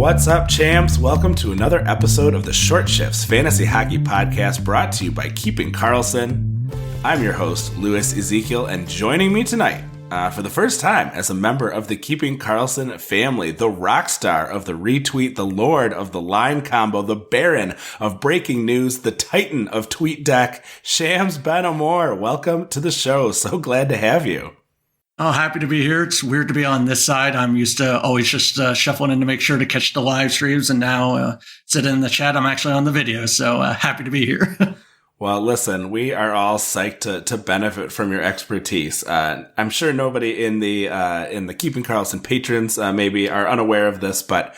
What's up, champs? Welcome to another episode of the Short Shifts Fantasy Hockey Podcast, brought to you by Keeping Karlsson. I'm your host, Louis Ezekiel, and joining me tonight, for the first time as a member of the Keeping Karlsson family, the rock star of the retweet, the lord of the line combo, the baron of breaking news, the titan of TweetDeck, Shams Ben-Amour. Welcome to the show. So glad to have you. Oh, happy to be here. It's weird to be on this side. I'm used to always just shuffling in to make sure to catch the live streams, and now sitting in the chat, I'm actually on the video, so happy to be here. Well, listen, we are all psyched to benefit from your expertise. I'm sure nobody in the Keeping Karlsson patrons maybe are unaware of this, but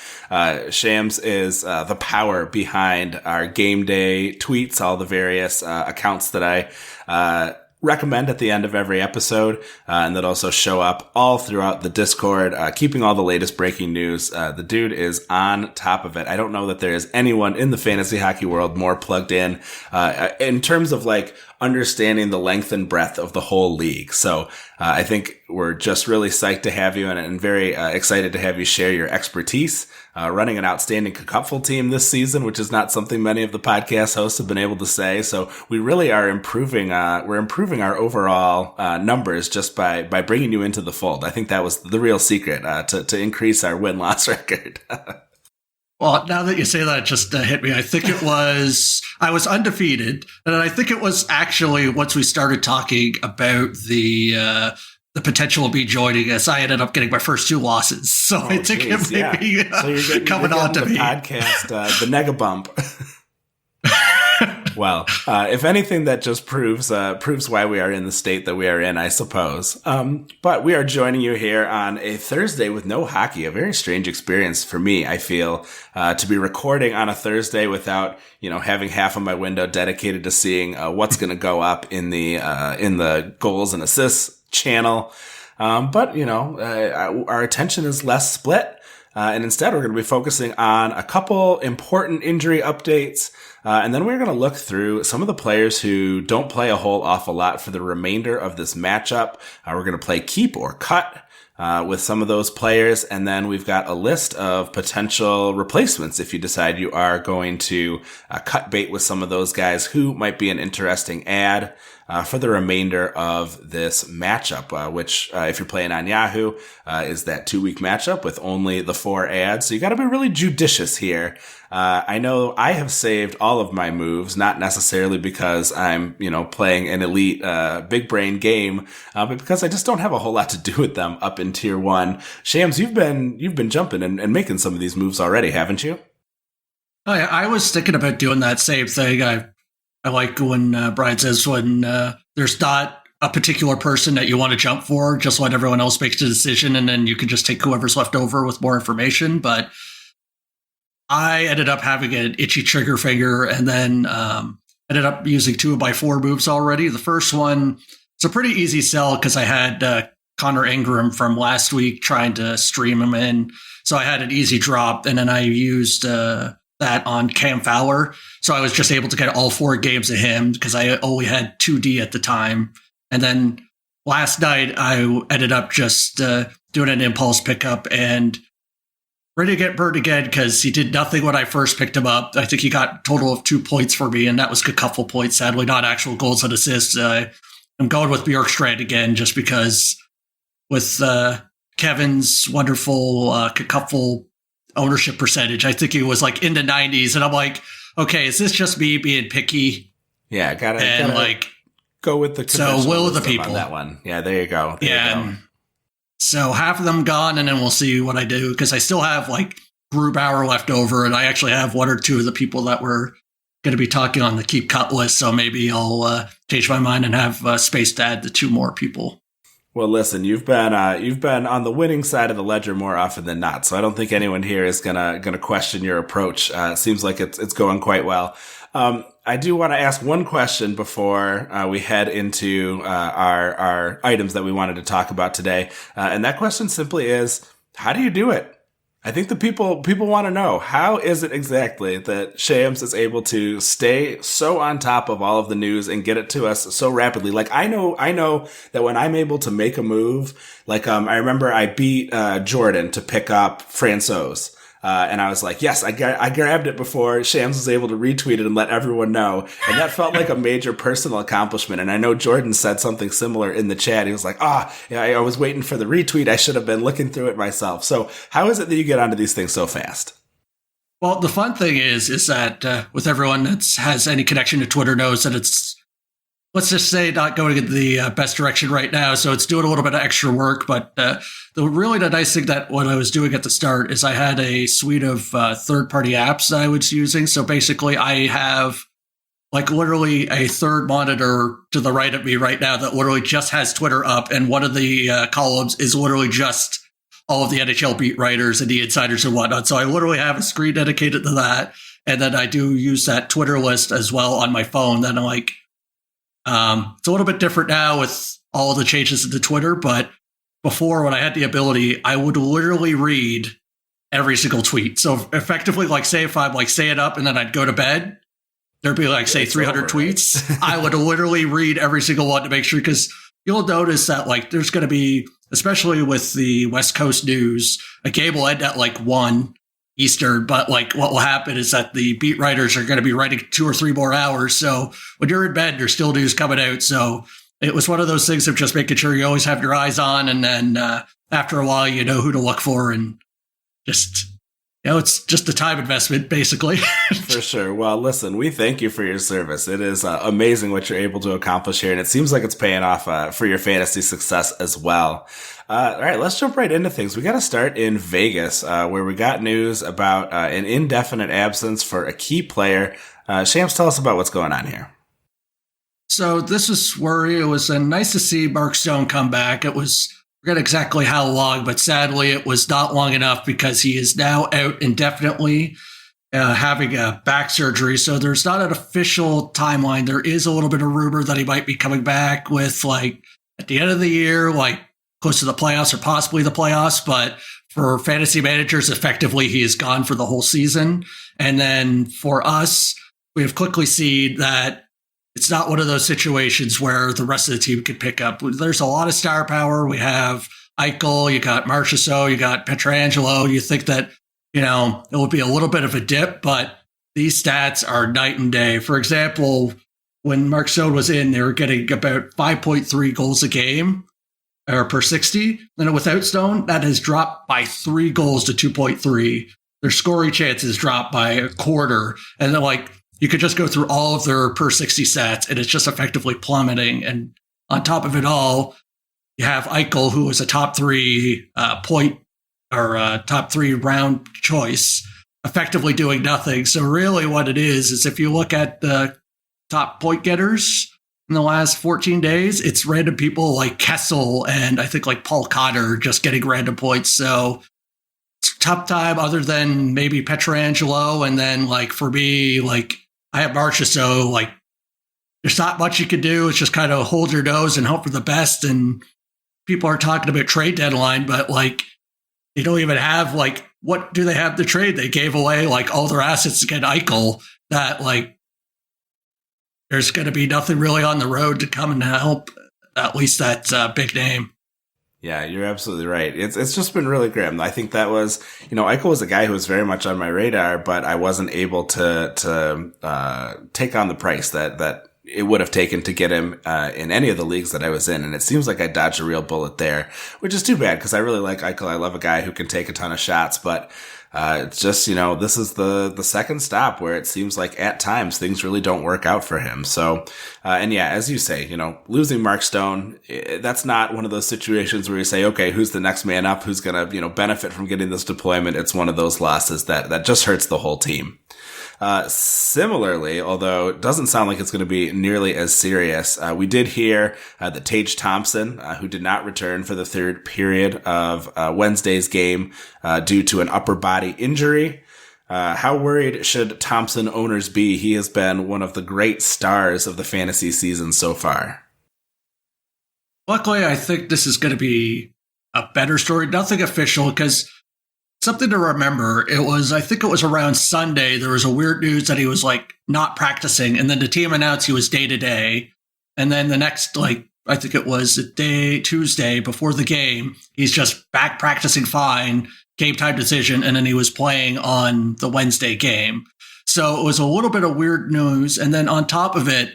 Shams is the power behind our game day tweets, all the various accounts that I recommend at the end of every episode, and that also show up all throughout the Discord, keeping all the latest breaking news. The dude is on top of it. I don't know that there is anyone in the fantasy hockey world more plugged in terms of like understanding the length and breadth of the whole league. So I think we're just really psyched to have you and very excited to have you share your expertise. Running an outstanding cupful team this season, which is not something many of the podcast hosts have been able to say. So we really are improving. We're improving our overall numbers just by bringing you into the fold. I think that was the real secret to increase our win-loss record. Well, now that you say that, it just hit me. I think I was undefeated, and I think it was actually once we started talking about the potential of me joining us, I ended up getting my first two losses. So I think it may be coming on to me. Podcast, the Nega Bump. Well, if anything, that just proves why we are in the state that we are in, I suppose. But we are joining you here on a Thursday with no hockey, a very strange experience for me, I feel, to be recording on a Thursday without, having half of my window dedicated to seeing what's going to go up in the goals and assists channel. But our attention is less split. And instead, we're going to be focusing on a couple important injury updates. And then we're going to look through some of the players who don't play a whole awful lot for the remainder of this matchup. We're going to play keep or cut with some of those players. And then we've got a list of potential replacements if you decide you are going to cut bait with some of those guys who might be an interesting add for the remainder of this matchup, which, if you're playing on Yahoo, is that 2-week matchup with only the 4 ads. So you got to be really judicious here. I know I have saved all of my moves, not necessarily because I'm, playing an elite, big brain game, but because I just don't have a whole lot to do with them up in tier 1. Shams, you've been jumping and making some of these moves already, haven't you? Oh, yeah, I was thinking about doing that same thing. I like when Brian says when there's not a particular person that you want to jump for, just let everyone else make the decision, and then you can just take whoever's left over with more information. But I ended up having an itchy trigger finger, and then ended up using 2x4 moves already. The first one, it's a pretty easy sell because I had Connor Ingram from last week trying to stream him in. So I had an easy drop, and then I used that on Cam Fowler. So I was just able to get all 4 games of him because I only had 2D at the time. And then last night I ended up just doing an impulse pickup and ready to get burned again because he did nothing when I first picked him up. I think he got a total of 2 points for me, and that was a couple points, sadly, not actual goals and assists. I'm going with Bjorkstrand again just because with Kevin's wonderful couple ownership percentage, I think he was like in the 90s, and I'm like, okay, is this just me being picky? Yeah, gotta go with the will of the people on that one. Yeah, there you go. So half of them gone, and then we'll see what I do because I still have like Grubauer left over, and I actually have 1 or 2 of the people that were going to be talking on the keep cut list. So maybe I'll change my mind and have space to add the 2 more people. Well, listen, you've been on the winning side of the ledger more often than not, so I don't think anyone here is gonna question your approach. It seems like it's going quite well. I do want to ask one question before we head into our items that we wanted to talk about today, and that question simply is, how do you do it? I think the people want to know, how is it exactly that Shams is able to stay so on top of all of the news and get it to us so rapidly? Like, I know that when I'm able to make a move, like, I remember I beat Jordan to pick up Francouz. And I was like, yes, I grabbed it before Shams was able to retweet it and let everyone know. And that felt like a major personal accomplishment. And I know Jordan said something similar in the chat. He was like, yeah, I was waiting for the retweet. I should have been looking through it myself. So how is it that you get onto these things so fast? Well, the fun thing is that with everyone that has any connection to Twitter knows that it's, let's just say, not going in the best direction right now. So it's doing a little bit of extra work. But the nice thing that what I was doing at the start is I had a suite of third-party apps that I was using. So basically I have like literally a third monitor to the right of me right now that literally just has Twitter up. And one of the columns is literally just all of the NHL beat writers and the insiders and whatnot. So I literally have a screen dedicated to that. And then I do use that Twitter list as well on my phone. Then I'm like, it's a little bit different now with all of the changes into Twitter, but before, when I had the ability, I would literally read every single tweet. So effectively, like, say if I'm like staying up and then I'd go to bed, there'd be like, say, 300 tweets. I would literally read every single one to make sure, because you'll notice that like there's going to be, especially with the West Coast news, a game will end at like 1 Eastern, but like what will happen is that the beat writers are going to be writing 2 or 3 more hours. So when you're in bed, there's still news coming out. So it was one of those things of just making sure you always have your eyes on. And then after a while, you know who to look for, and just, it's just a time investment, basically. For sure. Well, listen, we thank you for your service. It is amazing what you're able to accomplish here, and it seems like it's paying off for your fantasy success as well. All right, let's jump right into things. We got to start in Vegas, where we got news about an indefinite absence for a key player. Shams, tell us about what's going on here. So this is where it was nice to see Mark Stone come back. It was, I forget exactly how long, but sadly it was not long enough because he is now out indefinitely, having a back surgery. So there's not an official timeline. There is a little bit of rumor that he might be coming back with like at the end of the year, like close to the playoffs or possibly the playoffs. But for fantasy managers, effectively, he is gone for the whole season. And then for us, we have quickly seen that it's not one of those situations where the rest of the team could pick up. There's a lot of star power. We have Eichel, you got Marchessault, you got Pietrangelo. You think that, it will be a little bit of a dip, but these stats are night and day. For example, when Mark Stone was in, they were getting about 5.3 goals a game or per 60. Then without Stone, that has dropped by 3 goals to 2.3. Their scoring chances dropped by a quarter. And then you could just go through all of their per 60 stats, and it's just effectively plummeting. And on top of it all, you have Eichel, who was a top 3 top 3 round choice, effectively doing nothing. So really what it is if you look at the top point getters in the last 14 days, it's random people like Kessel and I think like Paul Cotter just getting random points. So it's a tough time other than maybe Pietrangelo. And then for me, I have Marchessault, there's not much you can do. It's just kind of hold your nose and hope for the best. And people are talking about trade deadline, but they don't even have what do they have to trade? They gave away all their assets to get Eichel. That there's going to be nothing really on the road to come and help. At least that's a big name. Yeah, you're absolutely right. It's just been really grim. I think that was, Eichel was a guy who was very much on my radar, but I wasn't able to take on the price that it would have taken to get him in any of the leagues that I was in. And it seems like I dodged a real bullet there, which is too bad because I really like Eichel. I love a guy who can take a ton of shots, but it's just, this is the second stop where it seems like at times things really don't work out for him. So, and yeah, as you say, losing Mark Stone, that's not one of those situations where you say, okay, who's the next man up? Who's going to, benefit from getting this deployment? It's one of those losses that just hurts the whole team. Similarly, although it doesn't sound like it's going to be nearly as serious, we did hear that Tage Thompson, who did not return for the third period of Wednesday's game due to an upper body injury. How worried should Thompson owners be? He has been one of the great stars of the fantasy season so far. Luckily, I think this is going to be a better story. Nothing official, because something to remember, I think it was around Sunday, there was a weird news that he was not practicing, and then the team announced he was day to day. And then the next, I think it was Tuesday before the game, he's just back practicing fine, game time decision, and then he was playing on the Wednesday game. So it was a little bit of weird news. And then on top of it,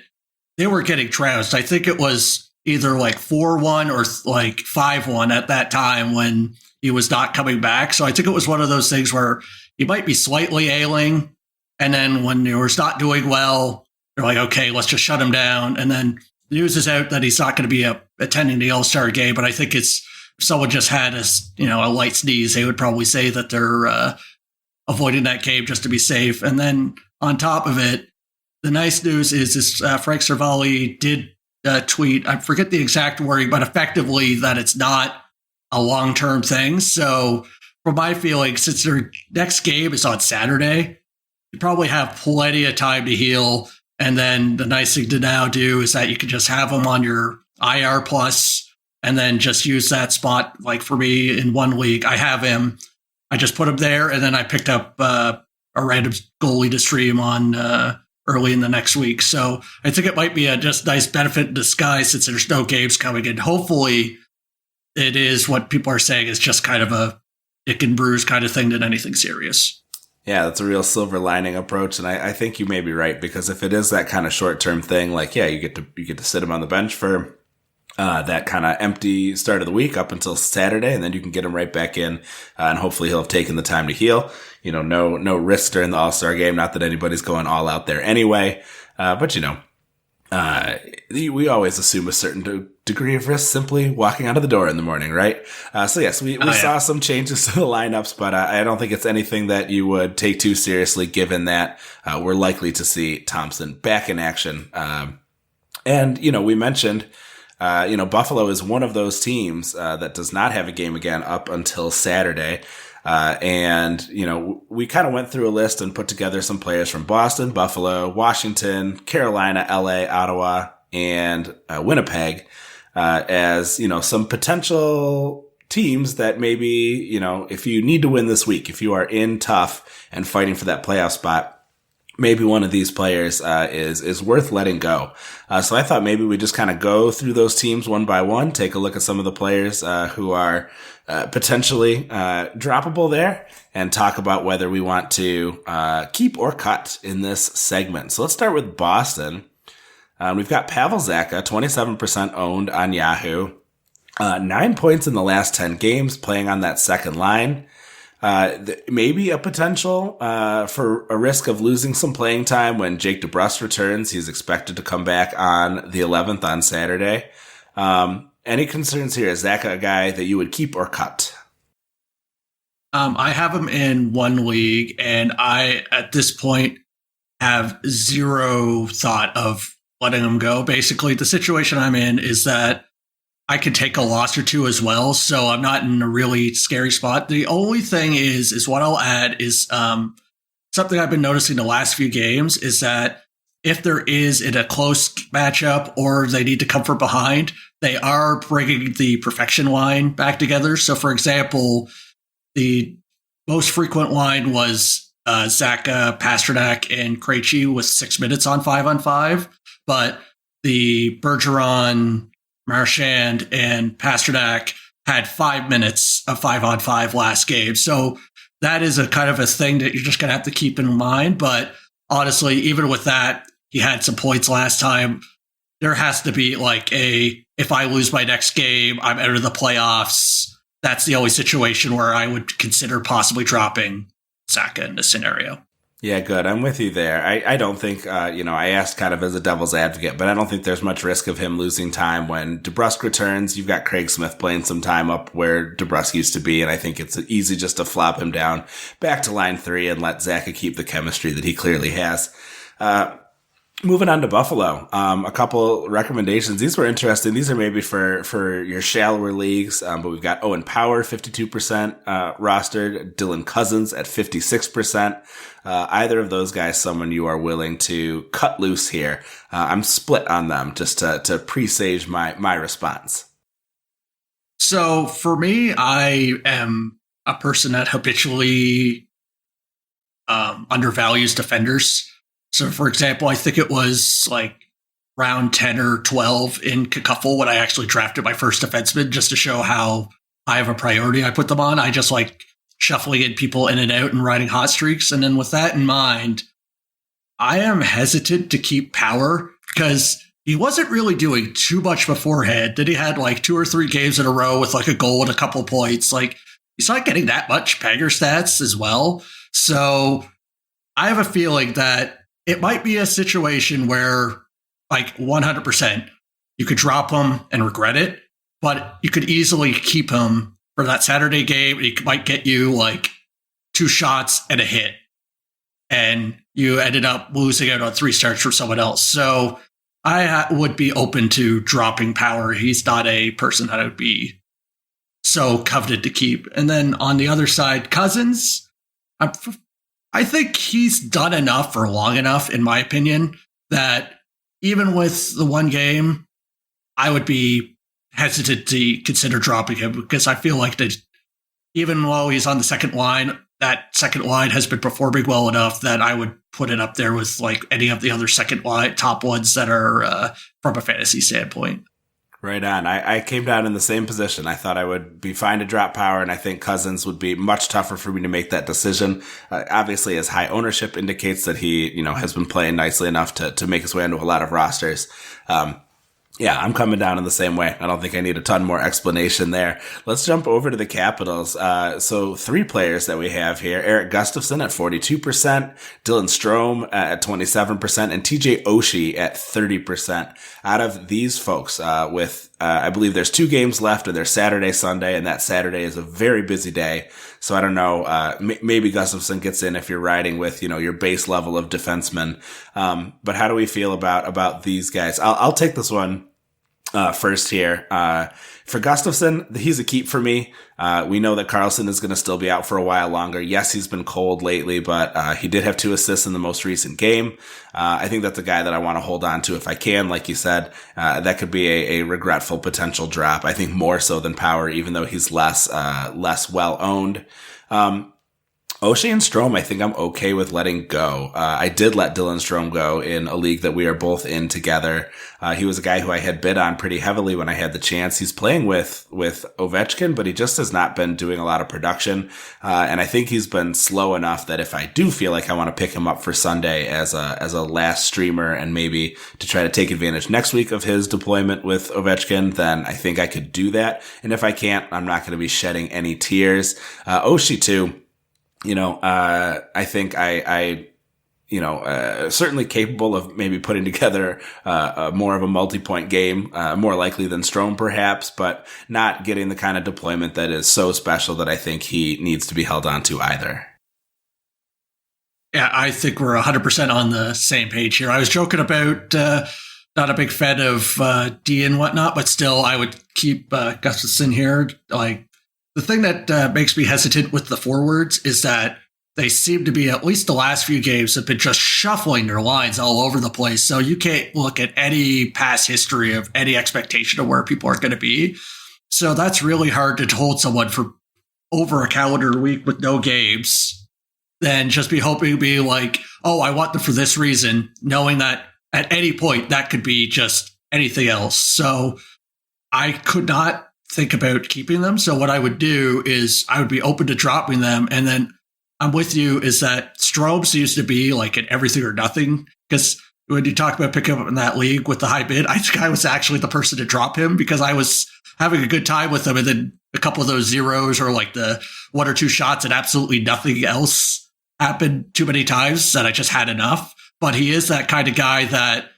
they were getting trounced. I think it was either like 4-1 or like 5-1 at that time when he was not coming back. So I think it was one of those things where he might be slightly ailing. And then when he was not doing well, they're like, okay, let's just shut him down. And then the news is out that he's not going to be attending the All-Star game. But I think if someone just had a light sneeze, they would probably say that they're avoiding that game just to be safe. And then on top of it, the nice news is Frank Cervalli did tweet, I forget the exact wording, but effectively that it's not a long-term thing. So from my feeling, since their next game is on Saturday, you probably have plenty of time to heal. And then the nice thing to now do is that you can just have him on your IR plus and then just use that spot. Like for me in one league, I have him. I just put him there, and then I picked up a random goalie to stream on early in the next week. So I think it might be a just nice benefit in disguise since there's no games coming in. Hopefully it is what people are saying is just kind of a dick and bruise kind of thing than anything serious. Yeah, that's a real silver lining approach, and I think you may be right, because if it is that kind of short-term thing, like, yeah, you get to sit him on the bench for that kind of empty start of the week up until Saturday, and then you can get him right back in, and hopefully he'll have taken the time to heal. No risk during the All-Star game. Not that anybody's going all out there anyway, but we always assume a certain degree of risk simply walking out of the door in the morning, right? So yes, we saw some changes to the lineups, but I don't think it's anything that you would take too seriously, given that we're likely to see Thompson back in action. And we mentioned, Buffalo is one of those teams that does not have a game again up until Saturday. And we kind of went through a list and put together some players from Boston, Buffalo, Washington, Carolina, LA, Ottawa, and Winnipeg, as, some potential teams that maybe, if you need to win this week, if you are in tough and fighting for that playoff spot, maybe one of these players is worth letting go. So I thought maybe we just kind of go through those teams one by one, take a look at some of the players who are potentially droppable there, and talk about whether we want to keep or cut in this segment. So let's start with Boston. We've got Pavel Zacha, 27% owned on Yahoo. 9 points in the last 10 games, playing on that second line. Maybe a potential for a risk of losing some playing time when Jake DeBrusk returns. He's expected to come back on the 11th on Saturday. Any concerns here? Is Zacha a guy that you would keep or cut? I have him in one league, and I, at this point, have zero thought of letting him go. Basically, the situation I'm in is that I could take a loss or two as well, so I'm not in a really scary spot. The only thing is what I'll add is something I've been noticing the last few games is that if there is in a close matchup or they need to come from behind, they are bringing the perfection line back together. So, for example, the most frequent line was Zacha, Pastrnak, and Krejci with 6 minutes on 5-on-5, but the Bergeron, Marchand, and Pastrnak had 5 minutes of 5-on-5 last game. So that is a kind of a thing that you're just going to have to keep in mind. But honestly, even with that, he had some points last time. There has to be like if I lose my next game, I'm out of the playoffs. That's the only situation where I would consider possibly dropping Zacha in this scenario. Yeah, good. I'm with you there. I don't think, I asked kind of as a devil's advocate, but I don't think there's much risk of him losing time when DeBrusk returns. You've got Craig Smith playing some time up where DeBrusk used to be, and I think it's easy just to flop him down back to line 3 and let Zacha keep the chemistry that he clearly has. Moving on to Buffalo, a couple recommendations. These were interesting. These are maybe for your shallower leagues, but we've got Owen Power, 52% rostered, Dylan Cousins at 56%. Either of those guys, someone you are willing to cut loose here. I'm split on them just to presage my response. So for me, I am a person that habitually undervalues defenders. So, for example, I think it was like round 10 or 12 in Cacuffle when I actually drafted my first defenseman, just to show how high of a priority I put them on. I just shuffling in people in and out and riding hot streaks. And then with that in mind, I am hesitant to keep Power because he wasn't really doing too much beforehand. Then he had like 2 or 3 games in a row with like a goal and a couple points. Like, he's not getting that much Pagger stats as well. So I have a feeling that it might be a situation where, like, 100%, you could drop him and regret it, but you could easily keep him for that Saturday game. He might get you like 2 shots and a hit, and you ended up losing out on 3 starts for someone else. So I would be open to dropping Power. He's not a person that I would be so coveted to keep. And then on the other side, Cousins, I think he's done enough for long enough, in my opinion, that even with the 1 game, I would be hesitant to consider dropping him because I feel like that even though he's on the second line, that second line has been performing well enough that I would put it up there with like any of the other second line top ones that are from a fantasy standpoint. Right on. I came down in the same position. I thought I would be fine to drop Power, and I think Cousins would be much tougher for me to make that decision. Obviously, his high ownership indicates that he, has been playing nicely enough to make his way into a lot of rosters. Yeah, I'm coming down in the same way. I don't think I need a ton more explanation there. Let's jump over to the Capitals. So 3 players that we have here. Erik Gustafsson at 42%, Dylan Strome at 27%, and TJ Oshie at 30%. Out of these folks, I believe there's 2 games left, and there's Saturday, Sunday, and that Saturday is a very busy day. So I don't know, maybe Gustafsson gets in if you're riding with, your base level of defensemen. But how do we feel about these guys? I'll take this one first here. For Gustafsson, he's a keep for me. We know that Karlsson is going to still be out for a while longer. Yes, he's been cold lately, but he did have 2 assists in the most recent game. I think that's a guy that I want to hold on to if I can. Like you said, that could be a regretful potential drop. I think more so than Power, even though he's less well owned. Oshie and Strome, I think I'm okay with letting go. I did let Dylan Strome go in a league that we are both in together. He was a guy who I had bid on pretty heavily when I had the chance. He's playing with Ovechkin, but he just has not been doing a lot of production. And I think he's been slow enough that if I do feel like I want to pick him up for Sunday as a last streamer and maybe to try to take advantage next week of his deployment with Ovechkin, then I think I could do that. And if I can't, I'm not going to be shedding any tears. Oshie too. I think I certainly capable of maybe putting together more of a multi-point game, more likely than Strome perhaps, but not getting the kind of deployment that is so special that I think he needs to be held on to either. Yeah, I think we're 100% on the same page here. I was joking about not a big fan of D and whatnot, but still I would keep Gustafsson here. Like, the thing that makes me hesitant with the forwards is that they seem to be, at least the last few games, have been just shuffling their lines all over the place. So you can't look at any past history of any expectation of where people are going to be. So that's really hard to hold someone for over a calendar week with no games, then just be hoping to be like, oh, I want them for this reason, knowing that at any point that could be just anything else. So I could not think about keeping them. So what I would do is I would be open to dropping them. And then I'm with you is that Strome used to be like an everything or nothing, because when you talk about picking up in that league with the high bid, I think I was actually the person to drop him because I was having a good time with him. And then a couple of those zeros or like the 1 or 2 shots and absolutely nothing else happened too many times that I just had enough. But he is that kind of guy that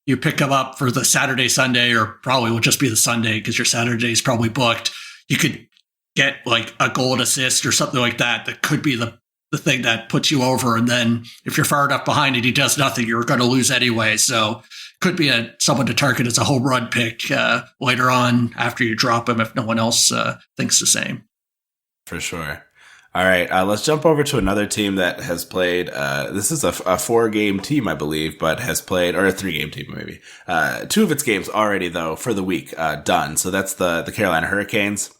you pick him up for the Saturday, Sunday, or probably will just be the Sunday because your Saturday is probably booked. You could get like a goal and assist or something like that. That could be the thing that puts you over. And then if you're far enough behind and he does nothing, you're going to lose anyway. So could be someone to target as a home run pick later on after you drop him if no one else thinks the same. For sure. All right, let's jump over to another team that has played. This is a 4-game team, I believe, but has played, or a 3-game team maybe. 2 of its games already, though, for the week done. So that's the Carolina Hurricanes.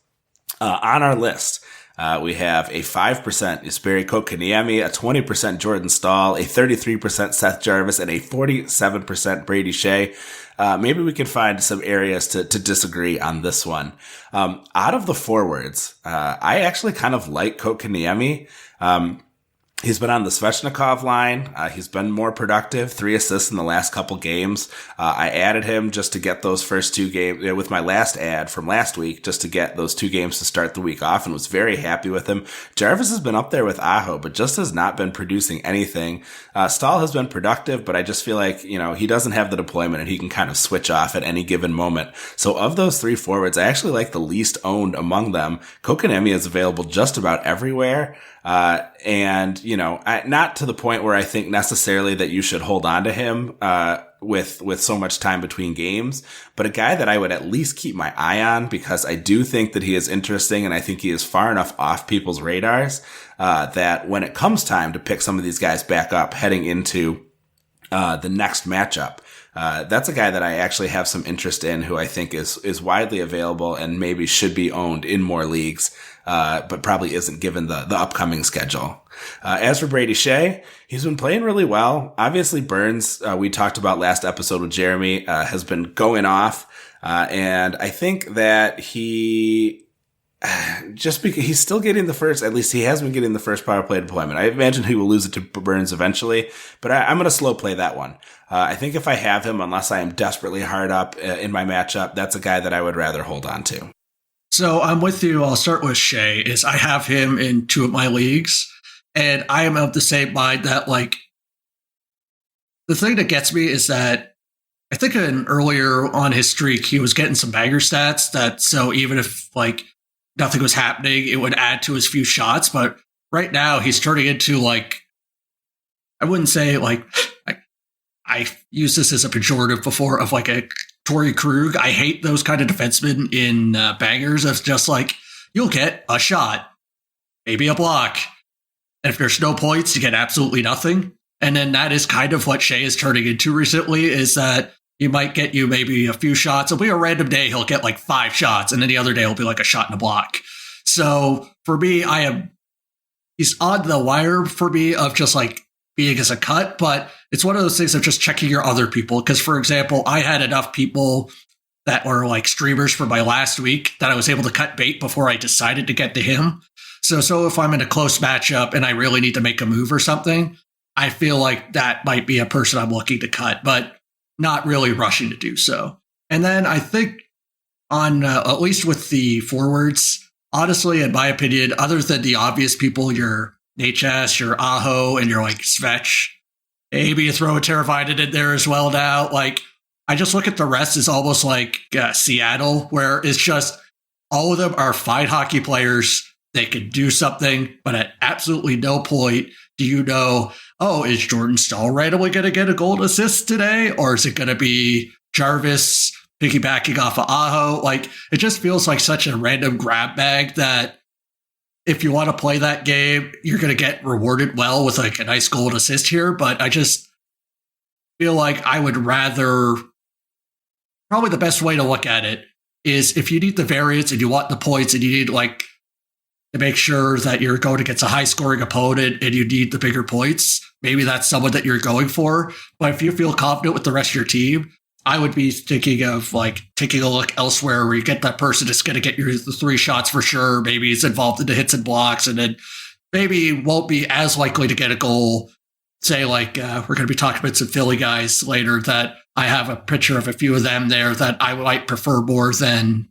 On our list, We have a 5% Jesperi Kotkaniemi, a 20% Jordan Staal, a 33% Seth Jarvis, and a 47% Brady Shea. Maybe we can find some areas to disagree on this one. Out of the forwards, I actually kind of like Kotkaniemi. He's been on the Svechnikov line. He's been more productive, 3 assists in the last couple games. I added him just to get those first 2 games with my last ad from last week, just to get those 2 games to start the week off, and was very happy with him. Jarvis has been up there with Aho, but just has not been producing anything. Staal has been productive, but I just feel like, he doesn't have the deployment and he can kind of switch off at any given moment. So of those 3 forwards, I actually like the least owned among them. Kotkaniemi is available just about everywhere. And not to the point where I think necessarily that you should hold on to him, with so much time between games, but a guy that I would at least keep my eye on, because I do think that he is interesting and I think he is far enough off people's radars, that when it comes time to pick some of these guys back up heading into, the next matchup, that's a guy that I actually have some interest in, who I think is widely available and maybe should be owned in more leagues, but probably isn't given the upcoming schedule. As for Brady Shea, he's been playing really well. Obviously Burns, we talked about last episode with Jeremy, has been going off. And I think that just because he's still getting at least he has been getting the first power play deployment. I imagine he will lose it to Burns eventually, but I'm going to slow play that one. I think if I have him, unless I am desperately hard up in my matchup, that's a guy that I would rather hold on to. So I'm with you. I'll start with Shea. I have him in 2 of my leagues, and I am of the same mind that, the thing that gets me is that I think earlier on his streak, he was getting some bagger stats so even if, nothing was happening, it would add to his few shots. But right now, he's turning into, I wouldn't say, I used this as a pejorative before, of a Torrey Krug. I hate those kind of defensemen in bangers. It's just you'll get a shot, maybe a block. And if there's no points, you get absolutely nothing. And then that is kind of what Shea is turning into recently, is that he might get you maybe a few shots. It'll be a random day, he'll get 5 shots, and then the other day it'll be a shot and a block. So for me, he's on the wire for me of just being as a cut, but it's one of those things of just checking your other people. Because, for example, I had enough people that were streamers for my last week that I was able to cut bait before I decided to get to him. So if I'm in a close matchup and I really need to make a move or something, I feel like that might be a person I'm looking to cut, but not really rushing to do so. And then I think on, at least with the forwards, honestly, in my opinion, other than the obvious people, your Necas, your Aho, and your Svech, maybe you throw a Teravainen in there as well now. I just look at the rest as almost Seattle, where it's just all of them are fine hockey players. They can do something, but at absolutely no point do you know, is Jordan Staal randomly going to get a goal assist today? Or is it going to be Jarvis piggybacking off of Aho? It just feels like such a random grab bag that if you want to play that game, you're going to get rewarded well with a nice goal assist here. But I just feel like I would rather, probably the best way to look at it is if you need the variance and you want the points and you need to make sure that you're going against a high scoring opponent and you need the bigger points, maybe that's someone that you're going for. But if you feel confident with the rest of your team, I would be thinking of taking a look elsewhere where you get that person that's going to get you the 3 shots for sure. Maybe he's involved in the hits and blocks, and then maybe won't be as likely to get a goal. Say we're going to be talking about some Philly guys later that I have a picture of a few of them there that I might prefer more than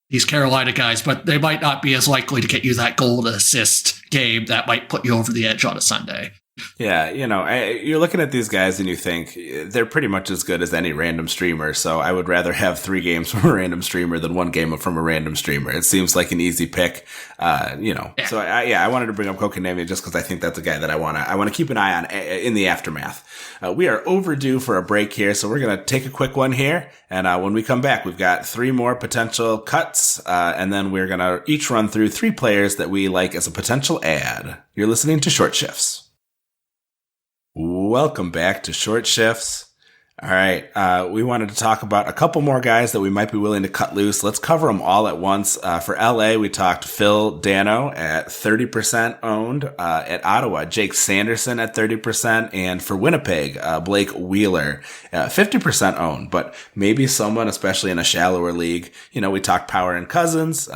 these Carolina guys, but they might not be as likely to get you that goal to assist game that might put you over the edge on a Sunday. Yeah, you're looking at these guys and you think they're pretty much as good as any random streamer. So I would rather have 3 games from a random streamer than 1 game from a random streamer. It seems like an easy pick, Yeah. So I wanted to bring up Kotkaniemi just because I think that's a guy that I want to keep an eye on in the aftermath. We are overdue for a break here, so we're going to take a quick one here. And when we come back, we've got 3 more potential cuts, and then we're going to each run through 3 players that we like as a potential ad. You're listening to Short Shifts. Welcome back to Short Shifts. All right. We wanted to talk about a couple more guys that we might be willing to cut loose. Let's cover them all at once. For LA, we talked Phil Dano at 30% owned. At Ottawa, Jake Sanderson at 30%. And for Winnipeg, Blake Wheeler, 50% owned. But maybe someone, especially in a shallower league, we talked Power and Cousins.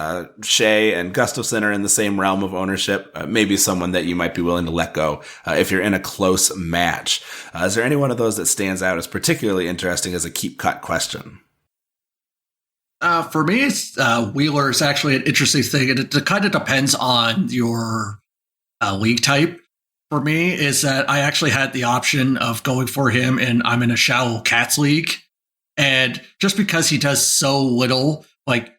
Shea and Gustafson are in the same realm of ownership. Maybe someone that you might be willing to let go if you're in a close match. Is there any one of those that stands out as particularly interesting as a keep cut question? For me, Wheeler is actually an interesting thing, and it kind of depends on your league type. For me, is that I actually had the option of going for him, and I'm in a shallow Cats league, and just because he does so little, like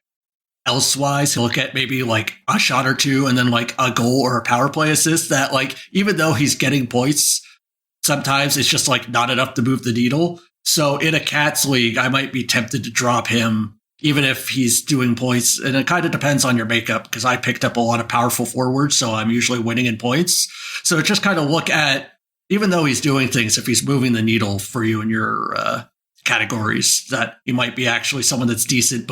elsewise, he'll get maybe like a shot or two, and then like a goal or a power play assist. That like even though he's getting points, sometimes it's just like not enough to move the needle. So in a Cats league, I might be tempted to drop him, even if he's doing points. And it kind of depends on your makeup, because I picked up a lot of powerful forwards, so I'm usually winning in points. So just kind of look at, even though he's doing things, if he's moving the needle for you in your categories, that he might be actually someone that's decent,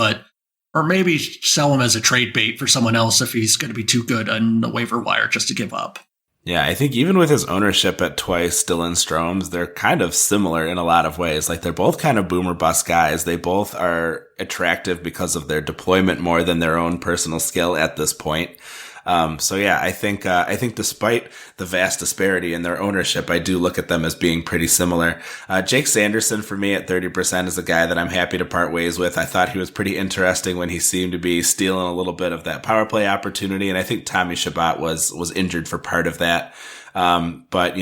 or maybe sell him as a trade bait for someone else if he's going to be too good on the waiver wire just to give up. Yeah, I think even with his ownership at twice Dylan Stromes, they're kind of similar in a lot of ways. Like they're both kind of boomer bust guys. They both are attractive because of their deployment more than their own personal skill at this point. So yeah, I think despite the vast disparity in their ownership, I do look at them as being pretty similar. Jake Sanderson for me at 30% is a guy that I'm happy to part ways with. I thought he was pretty interesting when he seemed to be stealing a little bit of that power play opportunity. And I think Tommy Shabbat was injured for part of that. But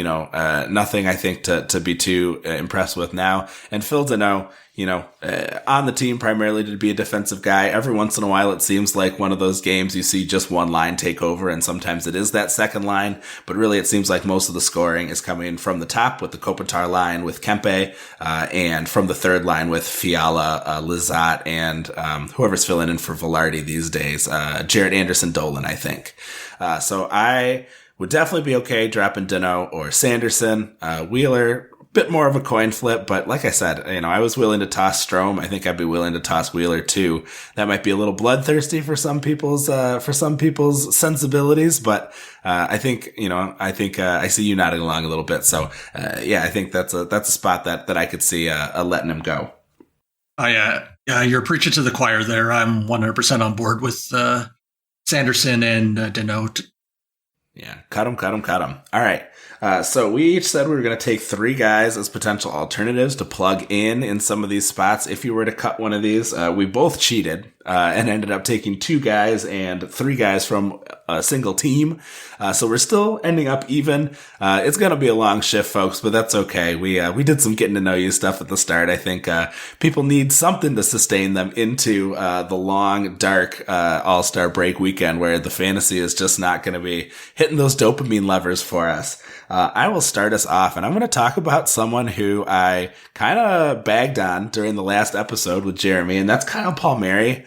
nothing I think to be too impressed with now. And Phil Danault, on the team primarily to be a defensive guy. Every once in a while, it seems like one of those games you see just one line take over, and sometimes it is that second line. But really, it seems like most of the scoring is coming from the top with the Kopitar line with Kempe, and from the third line with Fiala, Lizotte, and whoever's filling in for Velarde these days, Jaret Anderson-Dolan, I think. So I would definitely be okay dropping Danault or Sanderson. Wheeler, bit more of a coin flip, but like I said, I was willing to toss Strome. I think I'd be willing to toss Wheeler too. That might be a little bloodthirsty for some people's sensibilities, but I think I see you nodding along a little bit. So I think that's a spot that I could see letting him go. Oh yeah, you're preaching to the choir there. I'm 100% on board with Sanderson and Danault. Yeah, cut him. All right. So we each said we were going to take 3 guys as potential alternatives to plug in some of these spots. If you were to cut one of these, we both cheated and ended up taking 2 guys and 3 guys from a single team. So we're still ending up even. It's going to be a long shift, folks, but that's okay. We did some getting to know you stuff at the start. I think people need something to sustain them into the long, dark All-Star break weekend where the fantasy is just not going to be hitting those dopamine levers for us. I will start us off, and I'm going to talk about someone who I kind of bagged on during the last episode with Jeremy, and that's Kyle Palmieri.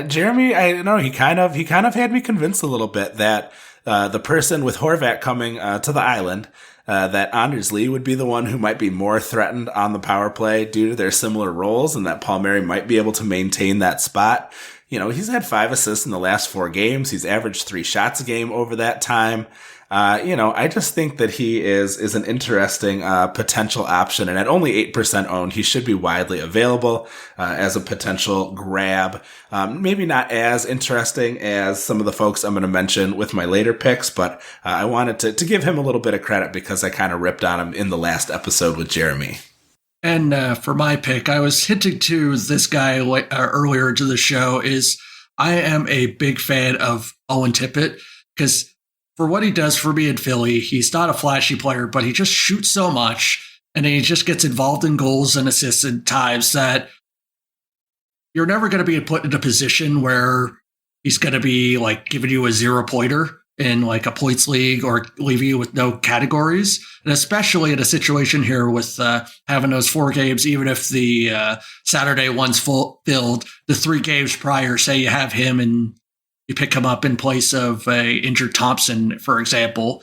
Jeremy, I know he kind of had me convinced a little bit that the person with Horvat coming to the island, that Anders Lee would be the one who might be more threatened on the power play due to their similar roles, and that Palmieri might be able to maintain that spot. He's had 5 assists in the last 4 games. He's averaged 3 shots a game over that time. I just think that he is an interesting potential option, and at only 8% owned, he should be widely available as a potential grab. Maybe not as interesting as some of the folks I'm going to mention with my later picks, but I wanted to give him a little bit of credit because I kind of ripped on him in the last episode with Jeremy. And for my pick, I was hinting to this guy earlier into the show, is I am a big fan of Owen Tippett, because for what he does for me in Philly, he's not a flashy player, but he just shoots so much, and he just gets involved in goals and assists at times that you're never going to be put in a position where he's going to be like giving you a 0-pointer in like a points league or leave you with no categories. And especially in a situation here with having those 4 games, even if the Saturday one's filled, the 3 games prior, say you have him and you pick him up in place of a injured Thompson, for example,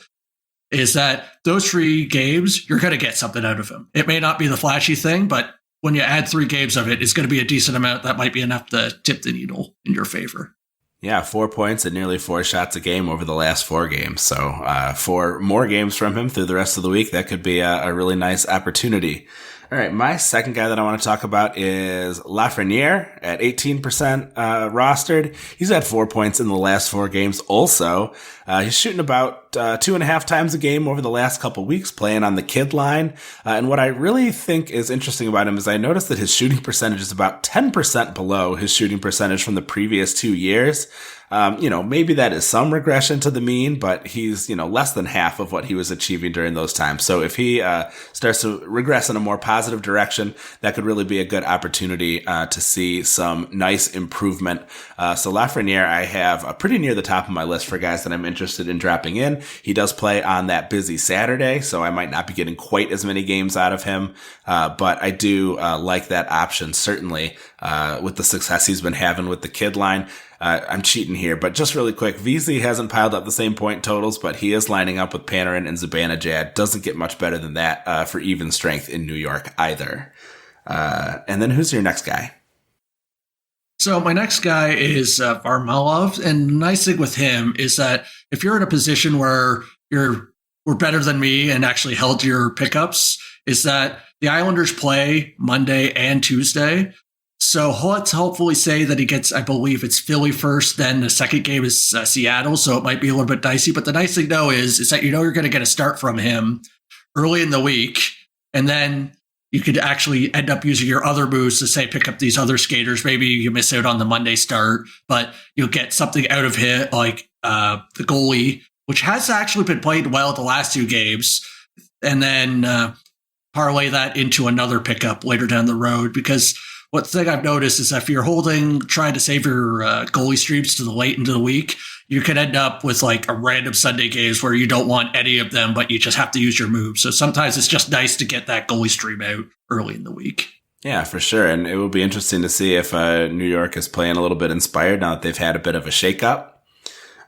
is that those 3 games, you're going to get something out of him. It may not be the flashy thing, but when you add 3 games of it, it's going to be a decent amount. That might be enough to tip the needle in your favor. Yeah, 4 points and nearly 4 shots a game over the last 4 games. So for more games from him through the rest of the week, that could be a really nice opportunity. All right, my second guy that I want to talk about is Lafreniere at 18% rostered. He's had 4 points in the last 4 games also. He's shooting about 2.5 times a game over the last couple weeks, playing on the kid line. And what I really think is interesting about him is I noticed that his shooting percentage is about 10% below his shooting percentage from the previous 2 years. Maybe that is some regression to the mean, but he's, less than half of what he was achieving during those times. So if he starts to regress in a more positive direction, that could really be a good opportunity to see some nice improvement. So Lafreniere, I have pretty near the top of my list for guys that I'm interested in dropping in. He does play on that busy Saturday, so I might not be getting quite as many games out of him, but I do like that option, certainly, with the success he's been having with the kid line. I'm cheating here, but just really quick, VZ hasn't piled up the same point totals, but he is lining up with Panarin and Zibanejad. Doesn't get much better than that for even strength in New York either. And then who's your next guy? So my next guy is Varlamov, and the nice thing with him is that if you're in a position where we're better than me and actually held your pickups, is that the Islanders play Monday and Tuesday. So let's hopefully say that he gets, I believe it's Philly first, then the second game is Seattle, so it might be a little bit dicey. But the nice thing, though, is that you're going to get a start from him early in the week, and then you could actually end up using your other moves to, say, pick up these other skaters. Maybe you miss out on the Monday start, but you'll get something out of him, like the goalie, which has actually been played well the last 2 games, and then parlay that into another pickup later down the road, because what thing I've noticed is that if you're trying to save your goalie streams to the late into the week, you can end up with like a random Sunday games where you don't want any of them, but you just have to use your moves. So sometimes it's just nice to get that goalie stream out early in the week. Yeah, for sure. And it will be interesting to see if New York is playing a little bit inspired now that they've had a bit of a shakeup.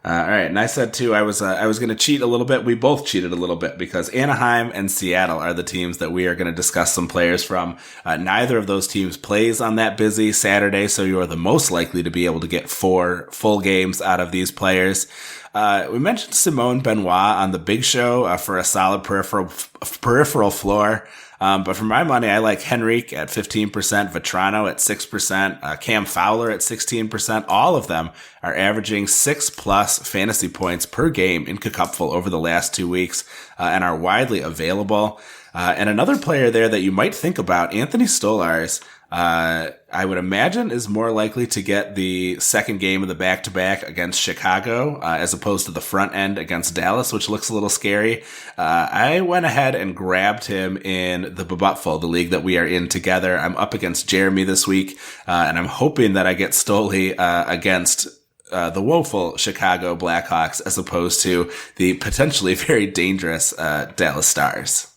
All right. And I said, too, I was going to cheat a little bit. We both cheated a little bit because Anaheim and Seattle are the teams that we are going to discuss some players from. Neither of those teams plays on that busy Saturday, so you are the most likely to be able to get 4 full games out of these players. We mentioned Simone Benoit on the Big Show for a solid peripheral floor. But for my money, I like Henrique at 15%, Vetrano at 6%, Cam Fowler at 16%. All of them are averaging 6+ fantasy points per game in Cupful over the last 2 weeks, and are widely available. And another player there that you might think about, Anthony Stolarz, I would imagine is more likely to get the second game of the back-to-back against Chicago, as opposed to the front end against Dallas, which looks a little scary. I went ahead and grabbed him in the Babutful, the league that we are in together. I'm up against Jeremy this week, and I'm hoping that I get Stoli against the woeful Chicago Blackhawks as opposed to the potentially very dangerous Dallas Stars.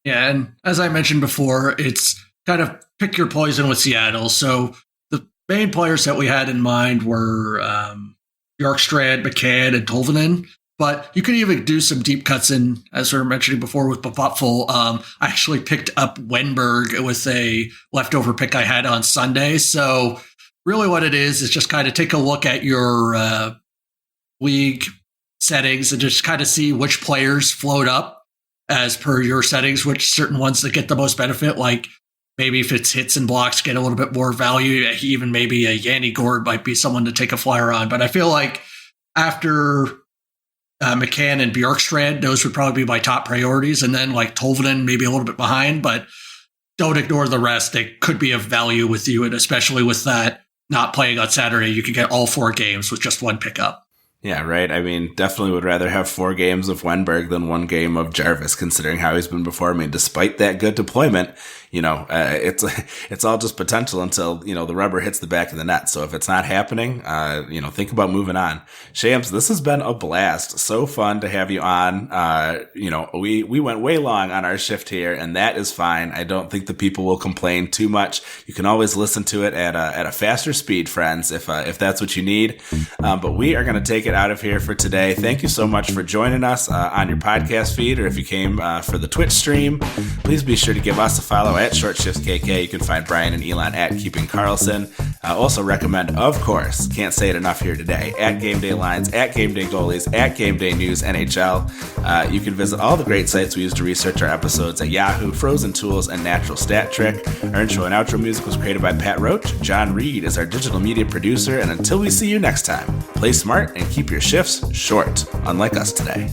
Yeah, and as I mentioned before, it's kind of pick your poison with Seattle. So the main players that we had in mind were Bjorkstrand, McCann, and Tolvanen. But you could even do some deep cuts in, as we were mentioning before, with Babutful. I actually picked up Wenberg with a leftover pick I had on Sunday. So really what it is just kind of take a look at your league settings and just kind of see which players float up as per your settings, which certain ones that get the most benefit, like maybe if it's hits and blocks, get a little bit more value. Even maybe a Yanni Gourde might be someone to take a flyer on. But I feel like after McCann and Bjorkstrand, those would probably be my top priorities. And then like Tolvanen, maybe a little bit behind, but don't ignore the rest. They could be of value with you. And especially with that not playing on Saturday, you could get all 4 games with just 1 pickup. Yeah, right. I mean, definitely would rather have 4 games of Wenberg than 1 game of Jarvis, considering how he's been performing. Despite that good deployment, it's all just potential until, the rubber hits the back of the net. So if it's not happening, think about moving on. Shams, this has been a blast. So fun to have you on. We went way long on our shift here, and that is fine. I don't think the people will complain too much. You can always listen to it at a faster speed, friends, if that's what you need. But we are going to take it get out of here for today. Thank you so much for joining us on your podcast feed, or if you came for the Twitch stream, please be sure to give us a follow at Short Shifts KK. You can find Brian and Elon at Keeping Carlson. Also recommend, of course, can't say it enough here today, at Game Day Lines, at Game Day Goalies, at Game Day News NHL. You can visit all the great sites we use to research our episodes at Yahoo, Frozen Tools, and Natural Stat Trick. Our intro and outro music was created by Pat Roach. John Reed is our digital media producer. And until we see you next time, play smart and keep your shifts short, unlike us today.